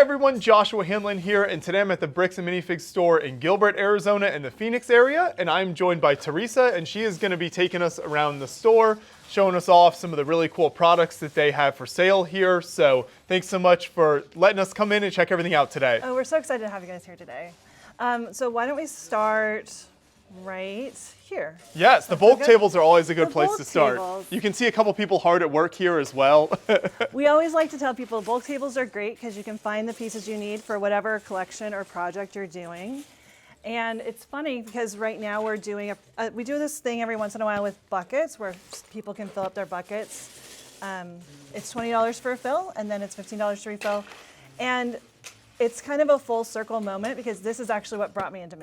everyone, Joshua Hanlon here, and today I'm at the Bricks and Minifigs store in Gilbert, Arizona in the Phoenix area, and I'm joined by Teresa, and she is going to be taking us around the store, showing us off some of the really cool products that they have for sale here. So thanks so much for letting us come in and check everything out today. Oh, we're so excited to have you guys here today. So why don't we start right here? Yes, the bulk tables are always a good place to start. Tables. You can see a couple people hard at work here as well. We always like to tell people bulk tables are great because you can find the pieces you need for whatever collection or project you're doing. And it's funny because right now we're doing we do this thing every once in a while with buckets where people can fill up their buckets. It's $20 for a fill, and then it's $15 to refill. And it's kind of a full circle moment because this is actually what brought me into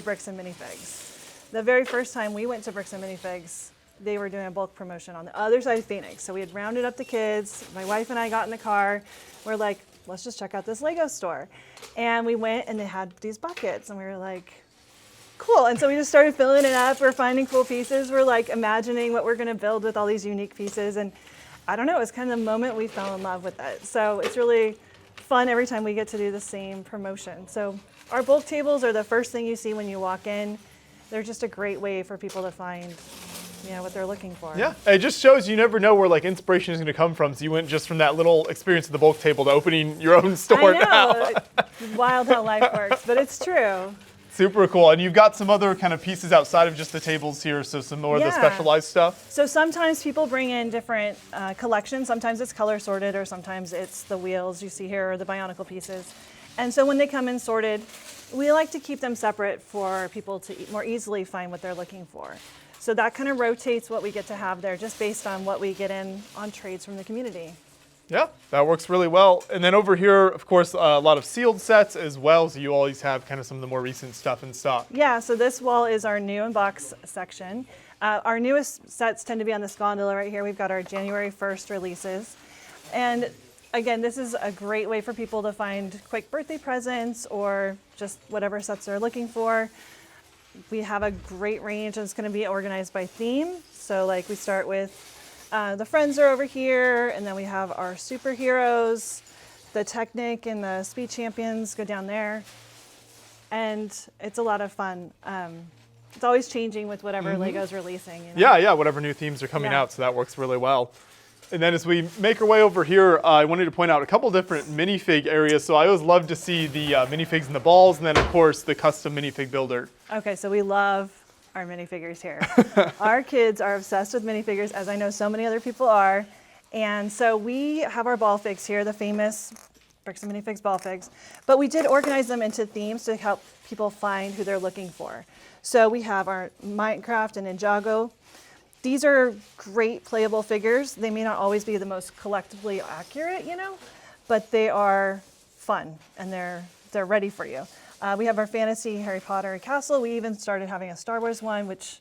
Bricks and Minifigs. The very first time we went to Bricks and Minifigs, they were doing a bulk promotion on the other side of Phoenix. So we had rounded up the kids. My wife and I got in the car. We're like, let's just check out this Lego store. And we went and they had these buckets and we were like, cool. And so we just started filling it up. We're finding cool pieces. We're like imagining what we're gonna build with all these unique pieces. And I don't know, it was kind of the moment we fell in love with it. So it's really fun every time we get to do the same promotion. So our bulk tables are the first thing you see when you walk in. They're just a great way for people to find, you know, what they're looking for. Yeah, it just shows you never know where like inspiration is going to come from. So you went just from that little experience at the bulk table to opening your own store I know. Now. Wild how life works, but it's true. Super cool. And you've got some other kind of pieces outside of just the tables here, so some more of the specialized stuff. So sometimes people bring in different collections. Sometimes it's color sorted, or sometimes it's the wheels you see here, or the Bionicle pieces. And so when they come in sorted, we like to keep them separate for people to more easily find what they're looking for. So that kind of rotates what we get to have there just based on what we get in on trades from the community. Yeah, that works really well. And then over here, of course, a lot of sealed sets as well. So you always have kind of some of the more recent stuff in stock. Yeah, so this wall is our new in box section. Our newest sets tend to be on this gondola right here. We've got our January 1st releases. And again, this is a great way for people to find quick birthday presents or just whatever sets they're looking for. We have a great range and it's going to be organized by theme. So like we start with the Friends are over here, and then we have our superheroes, the Technic and the Speed Champions go down there. And it's a lot of fun. It's always changing with whatever Lego's releasing. You know? Yeah, whatever new themes are coming out, so that works really well. And then as we make our way over here, I wanted to point out a couple different minifig areas. So I always love to see the minifigs and the balls, and then of course the custom minifig builder. Okay, so we love our minifigures here. Our kids are obsessed with minifigures, as I know so many other people are. And so we have our ball figs here, the famous Bricks and Minifigs ball figs. But we did organize them into themes to help people find who they're looking for. So we have our Minecraft and Ninjago. These are great playable figures. They may not always be the most collectively accurate, you know, but they are fun and they're ready for you. We have our fantasy Harry Potter castle. We even started having a Star Wars one, which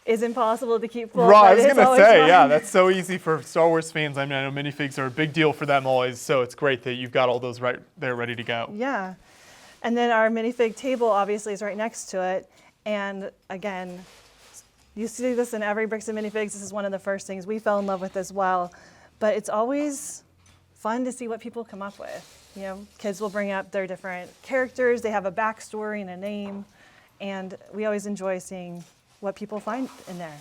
is impossible to keep full. Right, I was going to say, fun. yeah, that's so easy for Star Wars fans. I mean, I know minifigs are a big deal for them always, so it's great that you've got all those right there ready to go. Yeah, and then our minifig table obviously is right next to it. And again, you see this in every Bricks and Minifigs. This is one of the first things we fell in love with as well. But it's always fun to see what people come up with. You know, kids will bring up their different characters. They have a backstory and a name. And we always enjoy seeing what people find in there.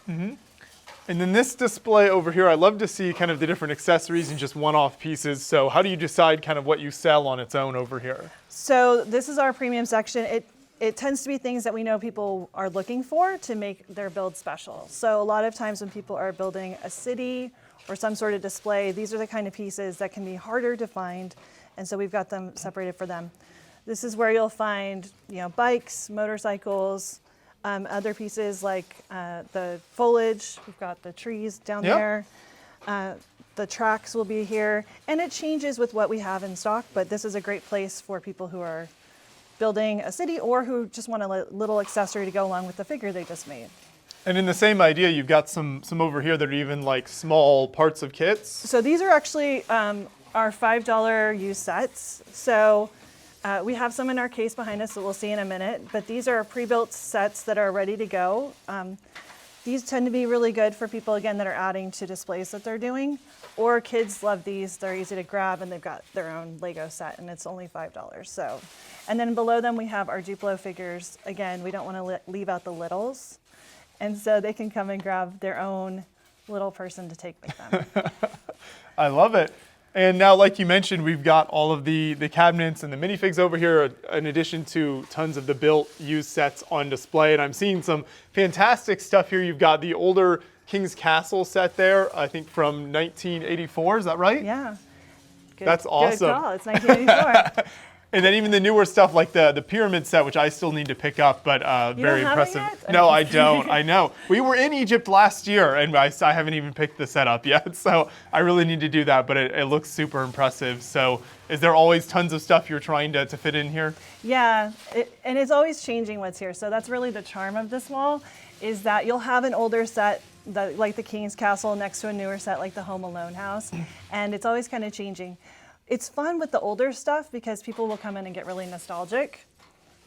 And then this display over here, I love to see kind of the different accessories and just one-off pieces. So how do you decide kind of what you sell on its own over here? So this is our premium section. It tends to be things that we know people are looking for to make their build special. So a lot of times when people are building a city or some sort of display, these are the kind of pieces that can be harder to find. And so we've got them separated for them. This is where you'll find, you know, bikes, motorcycles, other pieces like the foliage. We've got the trees down there. The tracks will be here. And it changes with what we have in stock, but this is a great place for people who are building a city or who just want a little accessory to go along with the figure they just made. And in the same idea, you've got some over here that are even like small parts of kits. So these are actually our $5 used sets. So we have some in our case behind us that we'll see in a minute, but these are pre-built sets that are ready to go. These tend to be really good for people, again, that are adding to displays that they're doing. Or kids love these. They're easy to grab, and they've got their own Lego set, and it's only $5. So, and then below them, we have our Duplo figures. Again, we don't want to leave out the littles. And so they can come and grab their own little person to take with them. I love it. And now, like you mentioned, we've got all of the cabinets and the minifigs over here, in addition to tons of the built used sets on display. And I'm seeing some fantastic stuff here. You've got the older King's Castle set there, I think from 1984, is that right? Yeah. Good, That's awesome. Good call. It's 1984. And then even the newer stuff like the pyramid set, which I still need to pick up, but very don't have impressive. it yet? No, I don't. I know. We were in Egypt last year, and I haven't even picked the set up yet. So I really need to do that, but it looks super impressive. So is there always tons of stuff you're trying to fit in here? Yeah, and it's always changing what's here. So that's really the charm of this wall, is that you'll have an older set like the King's Castle next to a newer set like the Home Alone house, and it's always kind of changing. It's fun with the older stuff because people will come in and get really nostalgic.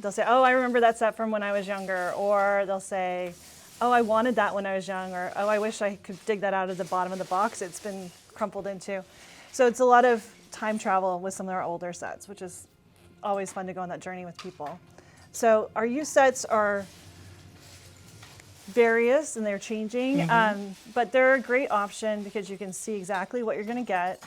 They'll say, oh, I remember that set from when I was younger, or they'll say, oh, I wanted that when I was young, or oh, I wish I could dig that out of the bottom of the box it's been crumpled into. So it's a lot of time travel with some of our older sets, which is always fun to go on that journey with people. So our used sets are various and they're changing, but they're a great option because you can see exactly what you're going to get.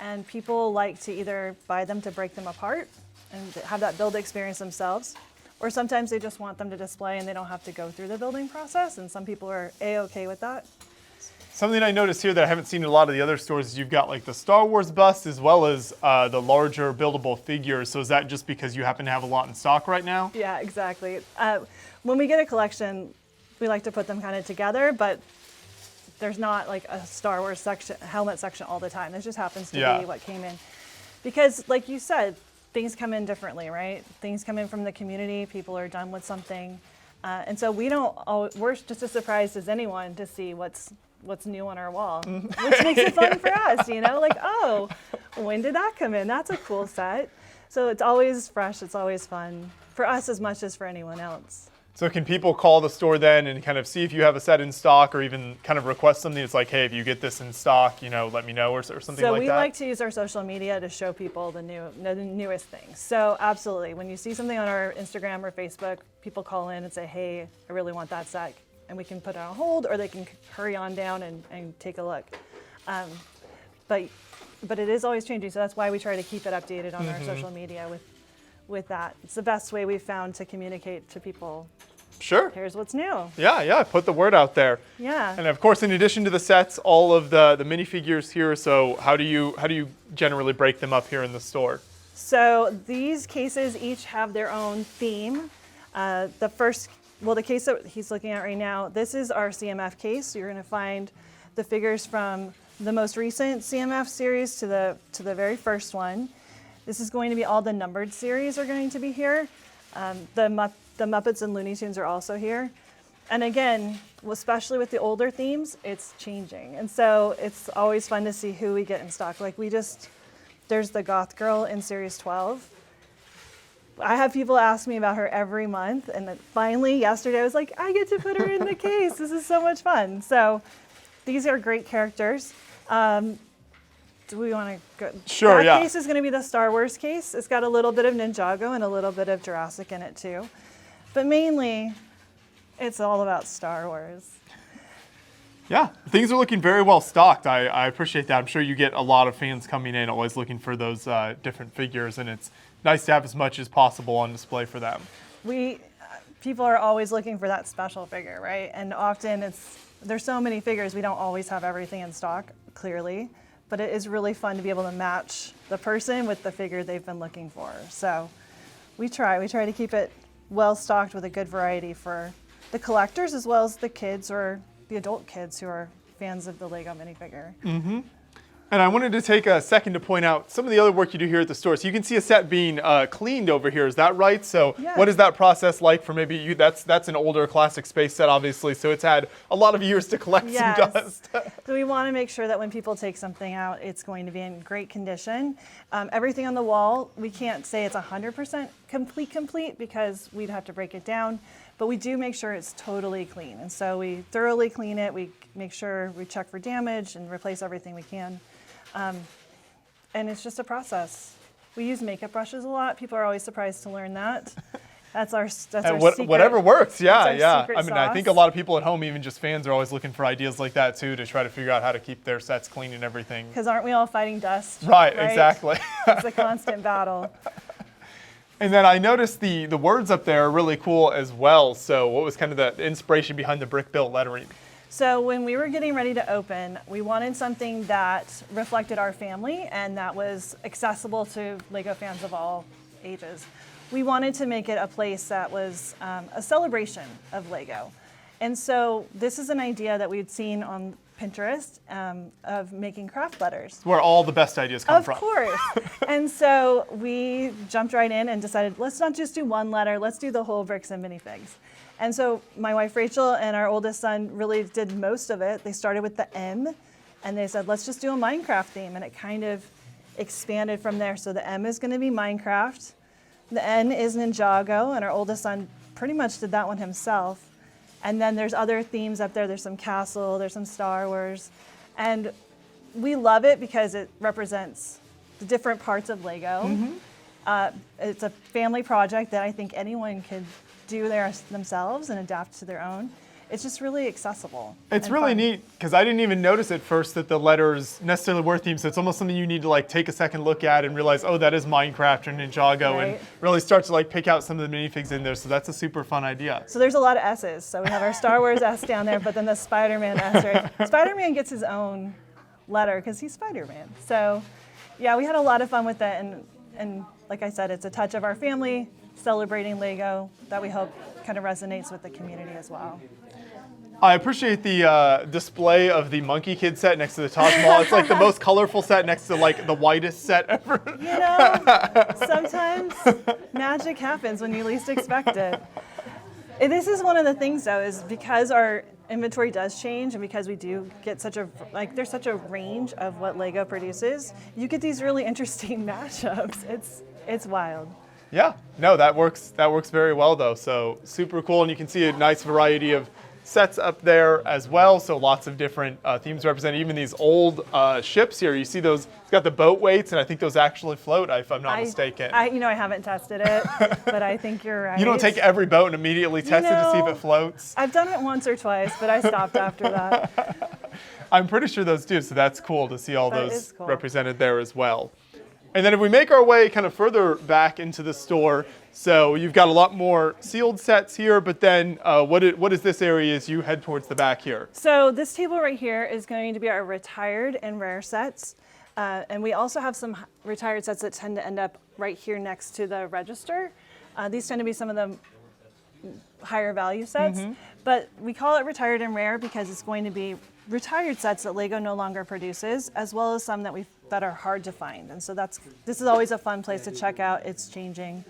And people like to either buy them to break them apart and have that build experience themselves, or sometimes they just want them to display and they don't have to go through the building process, and some people are A-okay with that. Something I noticed here that I haven't seen in a lot of the other stores is you've got like the Star Wars bust as well as the larger buildable figures. So is that just because you happen to have a lot in stock right now? Yeah, exactly. When we get a collection, we like to put them kind of together, but there's not like a Star Wars section, helmet section all the time. This just happens to be what came in. Because like you said, things come in differently, right? Things come in from the community, people are done with something. And so we're just as surprised as anyone to see what's new on our wall, which makes it fun for us, you know? Like, oh, when did that come in? That's a cool set. So it's always fresh, it's always fun, for us as much as for anyone else. So can people call the store then and kind of see if you have a set in stock, or even kind of request something? It's like, hey, if you get this in stock, you know, let me know, or something like that? So we like to use our social media to show people the newest things. So absolutely, when you see something on our Instagram or Facebook, people call in and say, hey, I really want that set. And we can put it on hold, or they can hurry on down and take a look. But it is always changing, so that's why we try to keep it updated on our social media with that. It's the best way we've found to communicate to people. Sure. Here's what's new. Yeah, put the word out there. Yeah. And of course, in addition to the sets, all of the minifigures here. So how do you generally break them up here in the store? So these cases each have their own theme. The case that he's looking at right now, this is our CMF case. You're going to find the figures from the most recent CMF series to the very first one. This is going to be all the numbered series are going to be here. The Muppets and Looney Tunes are also here. And again, especially with the older themes, it's changing. And so it's always fun to see who we get in stock. Like there's the Goth Girl in Series 12. I have people ask me about her every month. And then finally, yesterday, I was like, I get to put her in the case. This is so much fun. So these are great characters. Do we want to go? Sure, that case is going to be the Star Wars case. It's got a little bit of Ninjago and a little bit of Jurassic in it too. But mainly, it's all about Star Wars. Yeah, things are looking very well stocked. I appreciate that. I'm sure you get a lot of fans coming in always looking for those different figures, and it's nice to have as much as possible on display for them. People are always looking for that special figure, right? And often there's so many figures, we don't always have everything in stock, clearly. But it is really fun to be able to match the person with the figure they've been looking for. So we try to keep it well stocked with a good variety for the collectors as well as the kids or the adult kids who are fans of the Lego minifigure. And I wanted to take a second to point out some of the other work you do here at the store. So you can see a set being cleaned over here, is that right? So what is that process like for maybe you? That's an older classic space set, obviously, so it's had a lot of years to collect some dust. So we want to make sure that when people take something out, it's going to be in great condition. Everything on the wall, we can't say it's 100% complete because we'd have to break it down, but we do make sure it's totally clean. And so we thoroughly clean it. We make sure we check for damage and replace everything we can. And it's just a process. We use makeup brushes a lot. People are always surprised to learn that. That's our secret. Whatever works, yeah. Secret I think a lot of people at home, even just fans, are always looking for ideas like that too, to try to figure out how to keep their sets clean and everything. Because aren't we all fighting dust? Right? Exactly. It's a constant battle. And then I noticed the words up there are really cool as well. So what was kind of the inspiration behind the brick built lettering? So when we were getting ready to open, we wanted something that reflected our family and that was accessible to LEGO fans of all ages. We wanted to make it a place that was a celebration of LEGO. And so this is an idea that we'd seen on Pinterest of making craft letters. It's where all the best ideas come from. Of course. And so we jumped right in and decided, let's not just do one letter, let's do the whole bricks and minifigs. And so my wife Rachel and our oldest son really did most of it. They started with the M and they said, let's just do a Minecraft theme. And it kind of expanded from there. So the M is going to be Minecraft. The N is Ninjago, and our oldest son pretty much did that one himself. And then there's other themes up there. There's some castle, there's some Star Wars. And we love it because it represents the different parts of LEGO. Mm-hmm. It's a family project that I think anyone could do themselves and adapt to their own. It's just really accessible. It's really neat because I didn't even notice at first that the letters necessarily were themes. So it's almost something you need to like take a second look at and realize, oh, that is Minecraft or Ninjago, and really start to like pick out some of the minifigs in there. So that's a super fun idea. So there's a lot of S's. So we have our Star Wars S down there, but then the Spider-Man S, right? Spider-Man gets his own letter because he's Spider-Man. So yeah, we had a lot of fun with it. And like I said, it's a touch of our family celebrating LEGO that we hope kind of resonates with the community as well. I appreciate the display of the Monkey Kid set next to the Taj Mahal. It's like the most colorful set next to like the whitest set ever. You know, sometimes magic happens when you least expect it. This is one of the things though, is because our inventory does change and because we do get there's such a range of what LEGO produces, you get these really interesting mashups. It's wild. Yeah, no, that works very well though. So super cool, and you can see a nice variety of sets up there as well. So lots of different themes represented. Even these old ships here, you see those, it's got the boat weights, and I think those actually float, if I'm not mistaken. I haven't tested it, but I think you're right. You don't take every boat and immediately test it to see if it floats? I've done it once or twice, but I stopped after that. I'm pretty sure those do, so that's cool to see all those represented there as well. And then if we make our way kind of further back into the store, so you've got a lot more sealed sets here, but then what is this area as you head towards the back here? So this table right here is going to be our retired and rare sets. And we also have some retired sets that tend to end up right here next to the register. These tend to be some of the higher value sets, but we call it retired and rare because it's going to be retired sets that LEGO no longer produces, as well as some that are hard to find. And so this is always a fun place to check out. It's changing.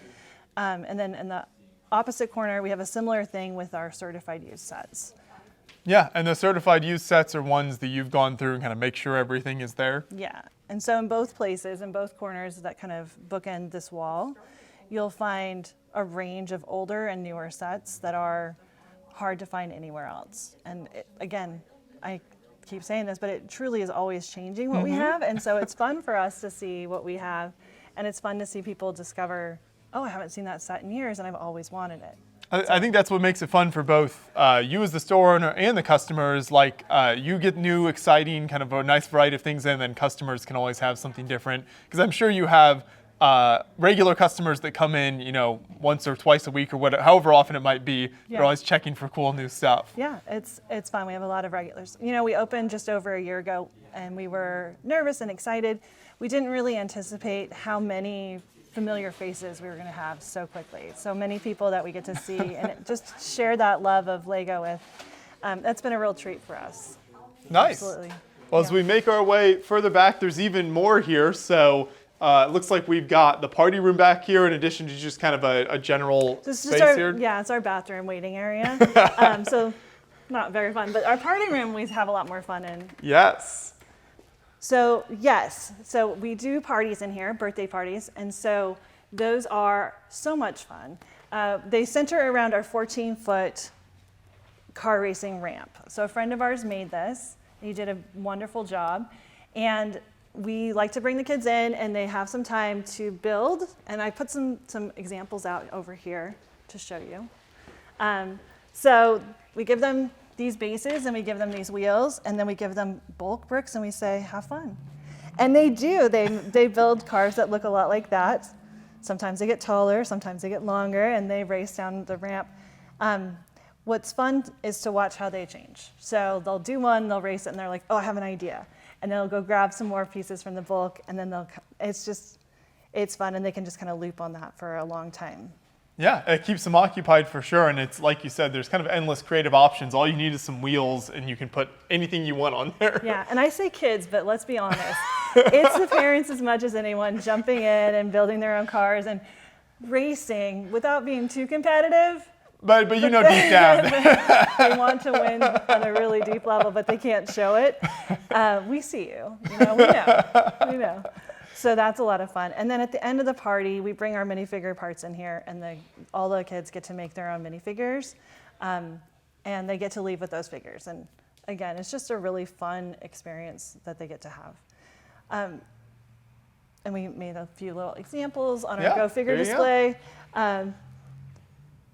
And then in the opposite corner, we have a similar thing with our certified used sets. Yeah, and the certified used sets are ones that you've gone through and kind of make sure everything is there. Yeah, and so in both places, in both corners that kind of bookend this wall, you'll find a range of older and newer sets that are hard to find anywhere else. And again, I keep saying this, but it truly is always changing what we have. And so it's fun for us to see what we have. And it's fun to see people discover, oh, I haven't seen that set in years and I've always wanted it. I think that's what makes it fun for both you as the store owner and the customers. Like you get new, exciting, kind of a nice variety of things, and then customers can always have something different. Because I'm sure you have regular customers that come in, once or twice a week or whatever, however often it might be. They're always checking for cool new stuff. Yeah, it's fun. We have a lot of regulars. We opened just over a year ago, and we were nervous and excited. We didn't really anticipate how many familiar faces we were going to have so quickly. So many people that we get to see and just share that love of LEGO with. That's been a real treat for us. Nice. Absolutely. Well, as we make our way further back, there's even more here. So it looks like we've got the party room back here in addition to just kind of a general space here. Yeah, it's our bathroom waiting area. So not very fun, but our party room we have a lot more fun in. Yes. So yes, so we do parties in here, birthday parties, and so those are so much fun. They center around our 14-foot car racing ramp. So a friend of ours made this. He did a wonderful job. And we like to bring the kids in and they have some time to build. And I put some examples out over here to show you. So we give them these bases and we give them these wheels and then we give them bulk bricks and we say, have fun. And they do. They build cars that look a lot like that. Sometimes they get taller, sometimes they get longer, and they race down the ramp. What's fun is to watch how they change. So they'll do one, they'll race it, and they're like, oh, I have an idea. And they'll go grab some more pieces from the bulk, and then it's fun, and they can just kind of loop on that for a long time. Yeah, it keeps them occupied for sure, and it's like you said, there's kind of endless creative options. All you need is some wheels, and you can put anything you want on there. Yeah, and I say kids, but let's be honest. It's the parents as much as anyone jumping in and building their own cars and racing without being too competitive. But you know deep down. They want to win on a really deep level, but they can't show it. We see you. We know. So that's a lot of fun. And then at the end of the party, we bring our minifigure parts in here, and all the kids get to make their own minifigures, and they get to leave with those figures. And again, it's just a really fun experience that they get to have. And we made a few little examples on our Go Figure display.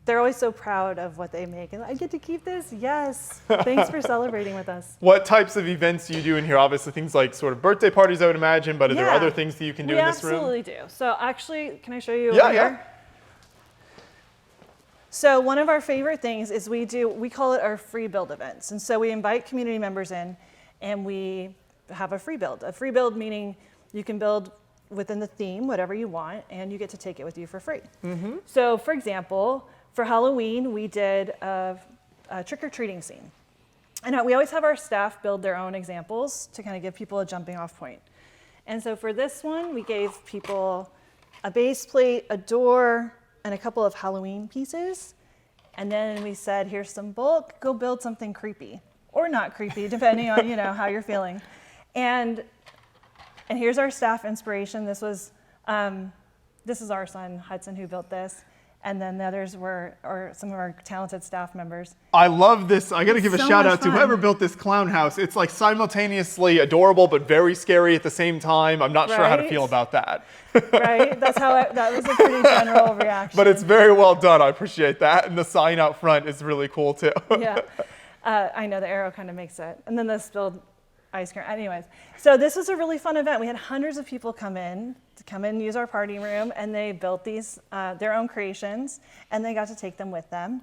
They're always so proud of what they make. And I get to keep this? Yes. Thanks for celebrating with us. What types of events do you do in here? Obviously things like sort of birthday parties, I would imagine, but are there other things that you can do in this room? We absolutely do. So actually, can I show you over here? So one of our favorite things is we call it our free build events. And so we invite community members in and we have a free build. A free build meaning you can build within the theme, whatever you want, and you get to take it with you for free. Mm-hmm. So for example, for Halloween, we did a trick-or-treating scene. And we always have our staff build their own examples to kind of give people a jumping off point. And so for this one, we gave people a base plate, a door, and a couple of Halloween pieces. And then we said, here's some bulk, go build something creepy. Or not creepy, depending on how you're feeling. And here's our staff inspiration. This is our son, Hudson, who built this. And then the others are some of our talented staff members. I love this. I got to give a shout out to whoever built this clown house. It's like simultaneously adorable, but very scary at the same time. I'm not sure how to feel about that. Right? That was a pretty general reaction. But it's very well done. I appreciate that. And the sign out front is really cool too. Yeah. I know the arrow kind of makes it. And then the spilled ice cream. Anyways, so this was a really fun event. We had hundreds of people come in and use our party room, and they built these, their own creations, and they got to take them with them.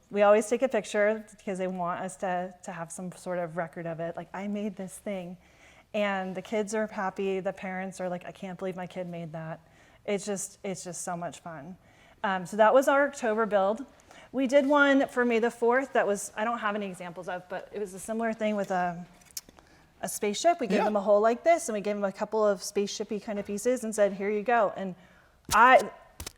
We always take a picture because they want us to have some sort of record of it, like, I made this thing. And the kids are happy, the parents are like, I can't believe my kid made that. It's just so much fun. So that was our October build. We did one for May the 4th that was, I don't have any examples of, but it was a similar thing with a spaceship. We gave them a hole like this, and we gave them a couple of spaceshipy kind of pieces and said, here you go. And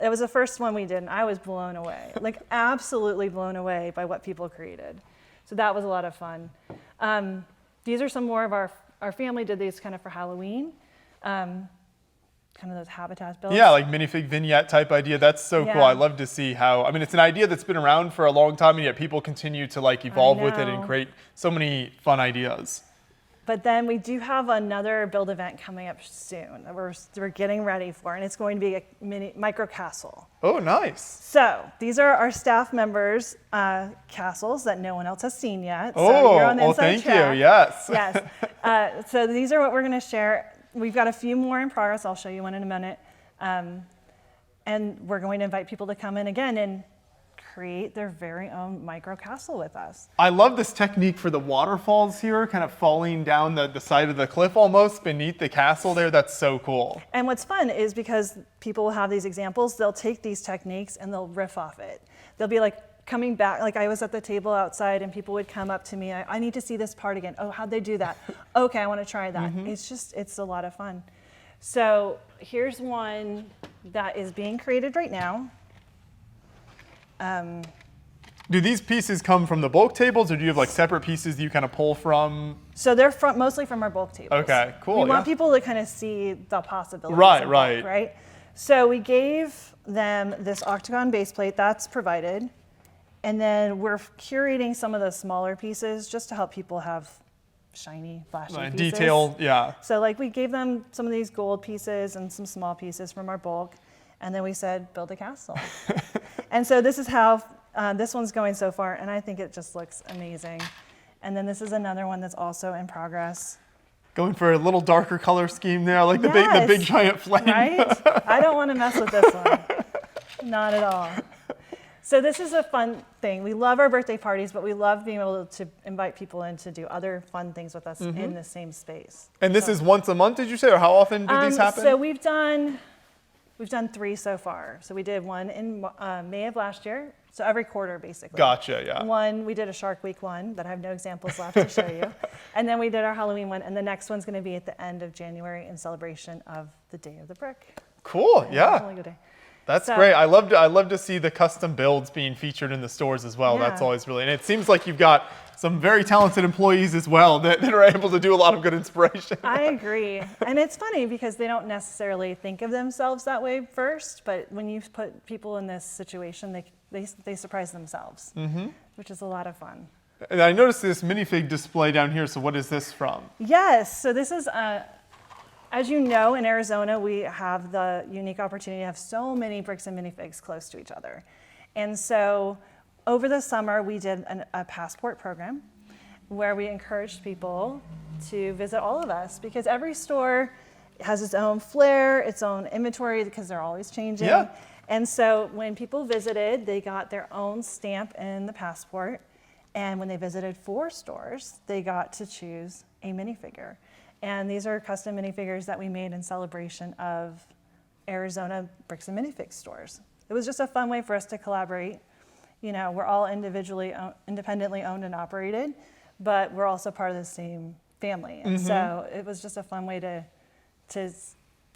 it was the first one we did, and I was blown away, like absolutely blown away by what people created. So that was a lot of fun. These are some more of our family did these kind of for Halloween, kind of those habitat builds. Yeah, like minifig vignette type idea. That's so cool. I love to see how, it's an idea that's been around for a long time, and yet people continue to like evolve with it and create so many fun ideas. But then we do have another build event coming up soon that we're getting ready for, and it's going to be a micro castle. Oh, nice. So these are our staff members' castles that no one else has seen yet. Oh, so you're on the inside thank track. you, yes. Yes. So these are what we're going to share. We've got a few more in progress. I'll show you one in a minute. And we're going to invite people to come in again and create their very own micro castle with us. I love this technique for the waterfalls here, kind of falling down the side of the cliff almost beneath the castle there. That's so cool. And what's fun is because people will have these examples, they'll take these techniques and they'll riff off it. They'll be like coming back, like I was at the table outside and people would come up to me, I need to see this part again. Oh, how'd they do that? Okay, I want to try that. Mm-hmm. It's a lot of fun. So here's one that is being created right now. Do these pieces come from the bulk tables, or do you have like separate pieces that you kind of pull from? So they're mostly from our bulk tables. Okay, cool. We want people to kind of see the possibilities. Right, of right. bulk, right? So we gave them this octagon base plate that's provided, and then we're curating some of the smaller pieces just to help people have shiny, flashy pieces. Detail, yeah. So like we gave them some of these gold pieces and some small pieces from our bulk, and then we said, build a castle. And so this is how this one's going so far, and I think it just looks amazing. And then this is another one that's also in progress. Going for a little darker color scheme there. I like the big giant flame. Right? I don't want to mess with this one. Not at all. So this is a fun thing. We love our birthday parties, but we love being able to invite people in to do other fun things with us in the same space. And this is once a month, did you say, or how often do these happen? So we've done 3 so far. So we did one in May of last year. So every quarter, basically. Gotcha, yeah. One, we did a Shark Week one that I have no examples left to show you. And then we did our Halloween one, and the next one's going to be at the end of January in celebration of the Day of the Brick. Cool, yeah. Really good day. That's great. I love to see the custom builds being featured in the stores as well. Yeah. That's always really, and it seems like you've got some very talented employees as well that are able to do a lot of good inspiration. I agree. And it's funny because they don't necessarily think of themselves that way first, but when you put people in this situation, they surprise themselves, which is a lot of fun. And I noticed this minifig display down here, so what is this from? Yes, so this is, as you know, in Arizona, we have the unique opportunity to have so many bricks and minifigs close to each other. And so over the summer, we did a passport program where we encouraged people to visit all of us because every store has its own flair, its own inventory because they're always changing. Yeah. And so when people visited, they got their own stamp in the passport. And when they visited 4 stores, they got to choose a minifigure. And these are custom minifigures that we made in celebration of Arizona Bricks and Minifigs stores. It was just a fun way for us to collaborate. You know, we're all independently owned and operated, but we're also part of the same family. And so it was just a fun way to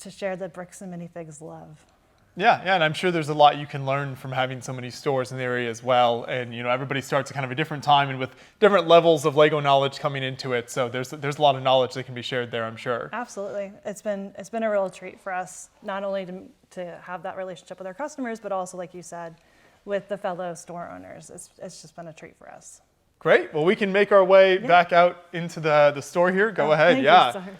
share the Bricks and Minifigs love. Yeah, and I'm sure there's a lot you can learn from having so many stores in the area as well. And you know, everybody starts at kind of a different time and with different levels of Lego knowledge coming into it. So there's a lot of knowledge that can be shared there, I'm sure. Absolutely, it's been a real treat for us, not only to have that relationship with our customers, but also, like you said, with the fellow store owners. It's just been a treat for us. Great. Well, we can make our way back out into the store here. Go ahead. Thank you.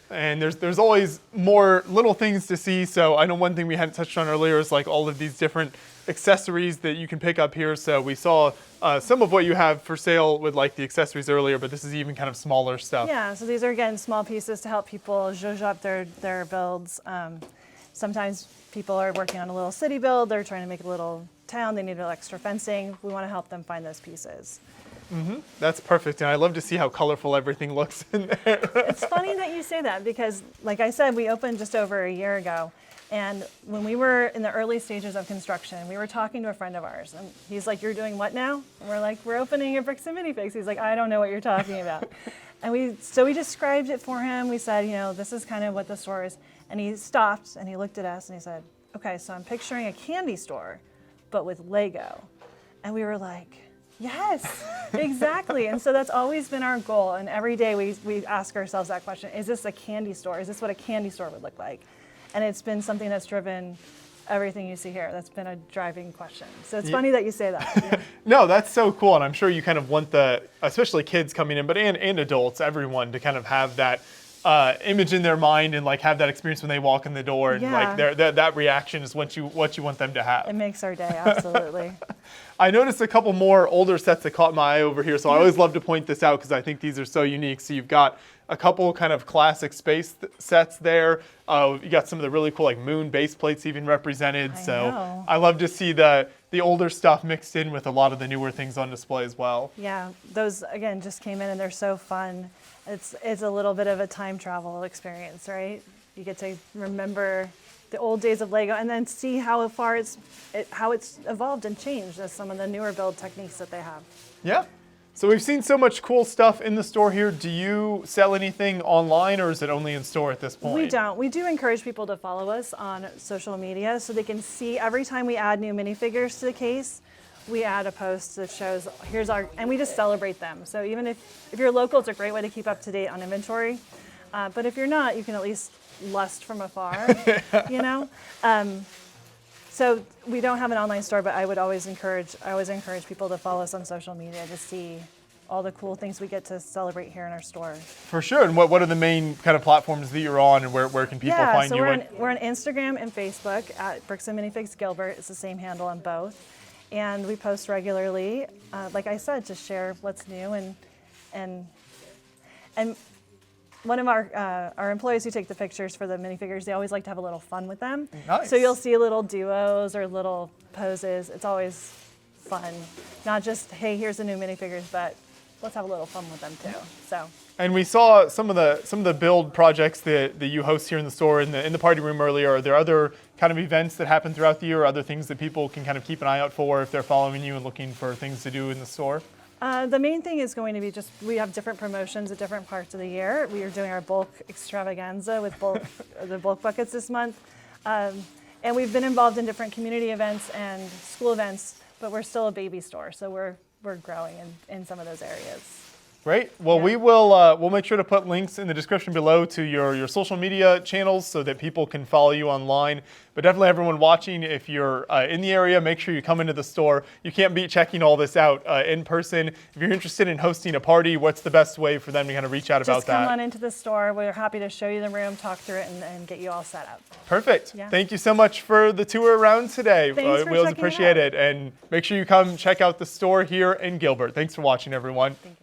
And there's always more little things to see. So I know one thing we hadn't touched on earlier is like all of these different accessories that you can pick up here. So we saw some of what you have for sale with like the accessories earlier, but this is even kind of smaller stuff. Yeah, so these are, again, small pieces to help people zhuzh up their builds. Sometimes people are working on a little city build, they're trying to make a little town, they need a little extra fencing. We want to help them find those pieces. That's perfect, and I love to see how colorful everything looks in there. It's funny that you say that because, like I said, we opened just over a year ago, and when we were in the early stages of construction, we were talking to a friend of ours, and he's like, "You're doing what now?" And we're like, "We're opening a Bricks and Minifigs." He's like, "I don't know what you're talking about." And we described it for him. We said, you know, this is kind of what the store is, and he stopped and he looked at us and he said, "Okay, so I'm picturing a candy store, but with Lego," and we were like, yes, exactly. And so that's always been our goal. And every day we ask ourselves that question, is this a candy store? Is this what a candy store would look like? And it's been something that's driven everything you see here. That's been a driving question. So it's funny that you say that. Yeah. No, that's so cool. And I'm sure you kind of want especially kids coming in, but and adults, everyone to kind of have that image in their mind and like have that experience when they walk in the door and like that reaction is what you want them to have. It makes our day, absolutely. I noticed a couple more older sets that caught my eye over here, so I always love to point this out because I think these are so unique. So you've got a couple kind of classic space sets there. You got some of the really cool like moon base plates even represented. So I love to see the older stuff mixed in with a lot of the newer things on display as well. Yeah, those again just came in and they're so fun. It's a little bit of a time travel experience, right? You get to remember the old days of Lego and then see how far it's evolved and changed as some of the newer build techniques that they have. Yeah. So we've seen so much cool stuff in the store here. Do you sell anything online or is it only in store at this point? We don't. We do encourage people to follow us on social media so they can see every time we add new minifigures to the case, we add a post that shows and we just celebrate them. So even if you're local, it's a great way to keep up to date on inventory. But if you're not, you can at least lust from afar, you know? So we don't have an online store, but I always encourage people to follow us on social media to see all the cool things we get to celebrate here in our store. For sure. And what are the main kind of platforms that you're on, and where can people find so you? We're on Instagram and Facebook at Bricks and Minifigs Gilbert. It's the same handle on both. And we post regularly, like I said, to share what's new and one of our employees who take the pictures for the minifigures, they always like to have a little fun with them. Nice. So you'll see little duos or little poses. It's always fun. Not just, hey, here's the new minifigures, but let's have a little fun with them too. So. And we saw some of the build projects that you host here in the store in the party room earlier. Are there other kind of events that happen throughout the year, or other things that people can kind of keep an eye out for if they're following you and looking for things to do in the store? The main thing is going to be we have different promotions at different parts of the year. We are doing our bulk extravaganza with the bulk buckets this month. And we've been involved in different community events and school events, but we're still a baby store, so we're growing in some of those areas. Great. Well, Yeah. we'll make sure to put links in the description below to your social media channels so that people can follow you online. But definitely everyone watching, if you're in the area, make sure you come into the store. You can't beat checking all this out in person. If you're interested in hosting a party, what's the best way for them to kind of reach out about that? Just come on into the store. We're happy to show you the room, talk through it, and get you all set up. Perfect. Yeah. Thank you so much for the tour around today. Thanks for we always checking it appreciate out. it. And make sure you come check out the store here in Gilbert. Thanks for watching, everyone. Thank you.